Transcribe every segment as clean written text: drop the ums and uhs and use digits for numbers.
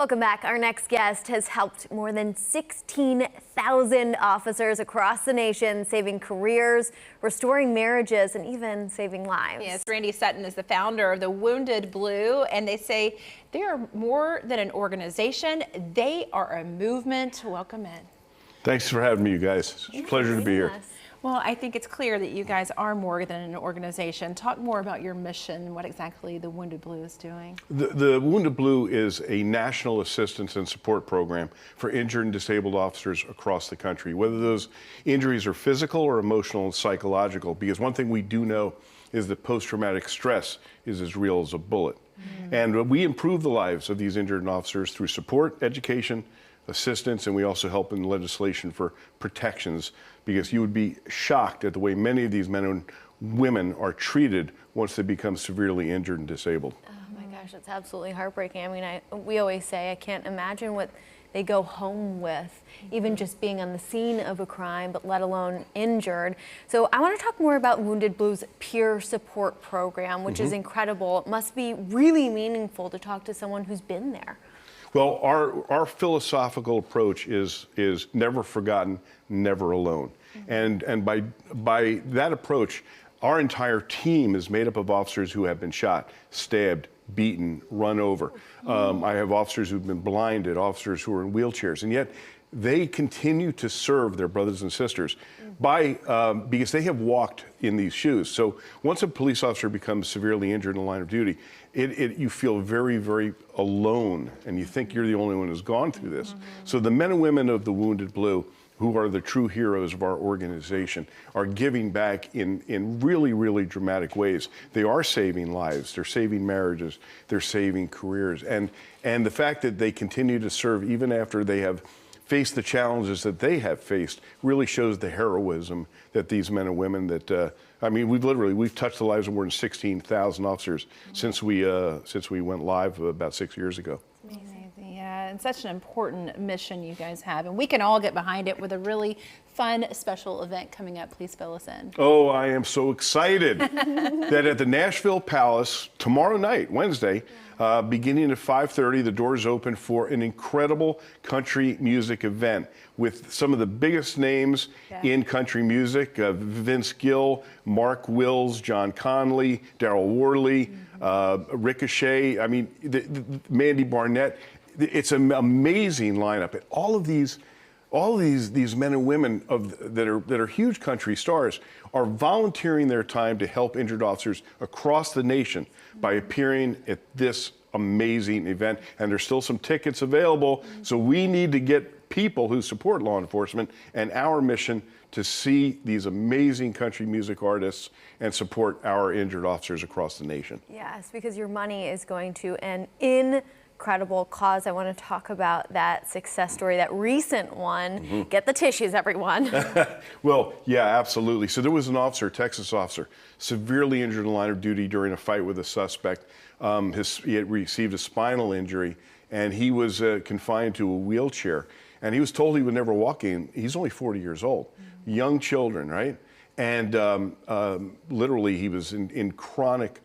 Welcome back. Our next guest has helped more than 16,000 officers across the nation, saving careers, restoring marriages, and even saving lives. Yes, Randy Sutton is the founder of the Wounded Blue, and they say they are more than an organization. They are a movement. Welcome in. Thanks for having me, you guys. It's a pleasure to be here. Well, I think it's clear that you guys are more than an organization. Talk more about your mission, what exactly the Wounded Blue is doing. The Wounded Blue is a national assistance and support program for injured and disabled officers across the country, whether those injuries are physical or emotional and psychological, because one thing we do know is that post-traumatic stress is as real as a bullet. And we improve the lives of these injured officers through support, education, assistance, and we also help in legislation for protections, because you would be shocked at the way many of these men and women are treated once they become severely injured and disabled. Oh my gosh, that's absolutely heartbreaking. I mean, we always say I can't imagine what they go home with, even just being on the scene of a crime, but let alone injured. So I want to talk more about Wounded Blue's peer support program, which is incredible. It must be really meaningful to talk to someone who's been there. Well, our philosophical approach is never forgotten, never alone. And by that approach, our entire team is made up of officers who have been shot, stabbed, beaten, run over. I have officers who've been blinded, officers who are in wheelchairs, and yet they continue to serve their brothers and sisters because they have walked in these shoes. So once a police officer becomes severely injured in the line of duty, you feel very, very alone, and you think you're the only one who's gone through this. So the men and women of the Wounded Blue, who are the true heroes of our organization, are giving back in really, really dramatic ways. They are saving lives, they're saving marriages, they're saving careers. And the fact that they continue to serve even after they have faced the challenges that they have faced really shows the heroism that these men and women I mean, we've touched the lives of more than 16,000 officers since we went live about 6 years ago. Amazing. Yeah, and such an important mission you guys have, and we can all get behind it with a really fun special event coming up. Please fill us in. Oh, I am so excited that at the Nashville Palace tomorrow night, Wednesday, beginning at 5:30, the doors open for an incredible country music event with some of the biggest names in country music: Vince Gill, Mark Wills, John Conley, Daryl Worley, Ricochet. I mean, Mandy Barnett. It's an amazing lineup, and all of these men and women that are huge country stars are volunteering their time to help injured officers across the nation by appearing at this amazing event. And there's still some tickets available, so we need to get people who support law enforcement and our mission to see these amazing country music artists and support our injured officers across the nation. Yes, because your money is going to an incredible cause. I want to talk about that success story, that recent one. Get the tissues, everyone. Well, yeah, absolutely. So there was an officer, a Texas officer, severely injured in the line of duty during a fight with a suspect. He had received a spinal injury, and he was confined to a wheelchair. And he was told he would never walk in. He's only 40 years old. Young children, right? And literally he was in chronic,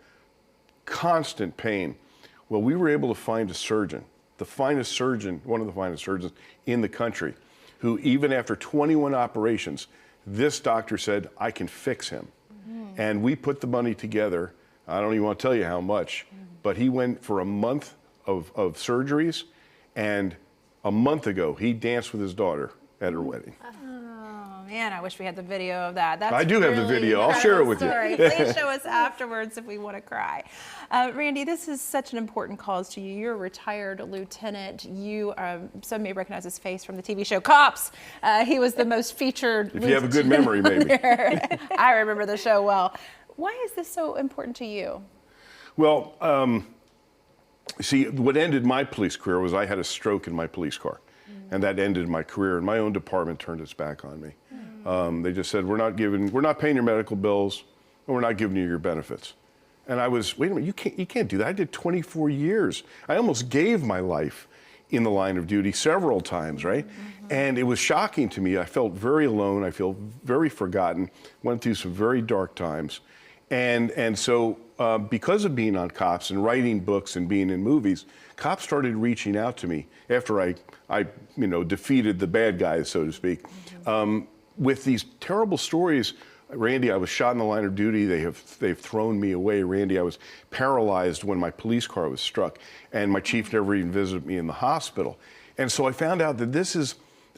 constant pain. Well, we were able to find a surgeon, one of the finest surgeons in the country, who even after 21 operations, this doctor said, I can fix him. And we put the money together. I don't even want to tell you how much, but he went for a month of surgeries, and a month ago, he danced with his daughter at her wedding. Man, I wish we had the video of that. I do have the video. I'll share it with you. Please show us afterwards if we want to cry. Randy, this is such an important cause to you. You're a retired lieutenant. You, some may recognize his face from the TV show Cops. He was the most featured. If you have a good memory, maybe. I remember the show well. Why is this so important to you? Well, see, what ended my police career was I had a stroke in my police car. And that ended my career, and my own department turned its back on me. They just said, we're not paying your medical bills, and we're not giving you your benefits. And I was, wait a minute, you can't do that. I did 24 years. I almost gave my life in the line of duty several times, right? And it was shocking to me. I felt very alone. I felt very forgotten, went through some very dark times. And so because of being on Cops and writing books and being in movies, cops started reaching out to me after I defeated the bad guys, so to speak, with these terrible stories. Randy, I was shot in the line of duty. They've thrown me away. Randy, I was paralyzed when my police car was struck, and my chief never even visited me in the hospital. And so I found out that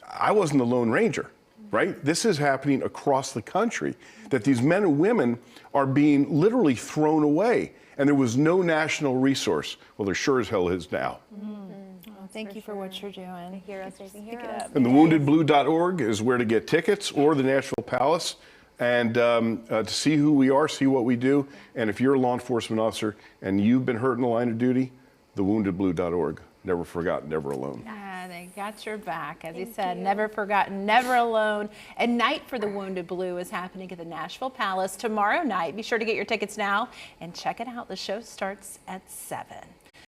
I wasn't the Lone Ranger, right? This is happening across the country, that these men and women are being literally thrown away, and there was no national resource. Well, there sure as hell is now. Well, thank you for what you're doing. Heroes saving heroes. And thewoundedblue.org is where to get tickets, or the Nashville Palace, and to see who we are, see what we do. And if you're a law enforcement officer and you've been hurt in the line of duty, thewoundedblue.org. Never forgotten, never alone. They got your back. As he said, never forgotten, never alone. And Night for the Wounded Blue is happening at the Nashville Palace tomorrow night. Be sure to get your tickets now and check it out. The show starts at 7.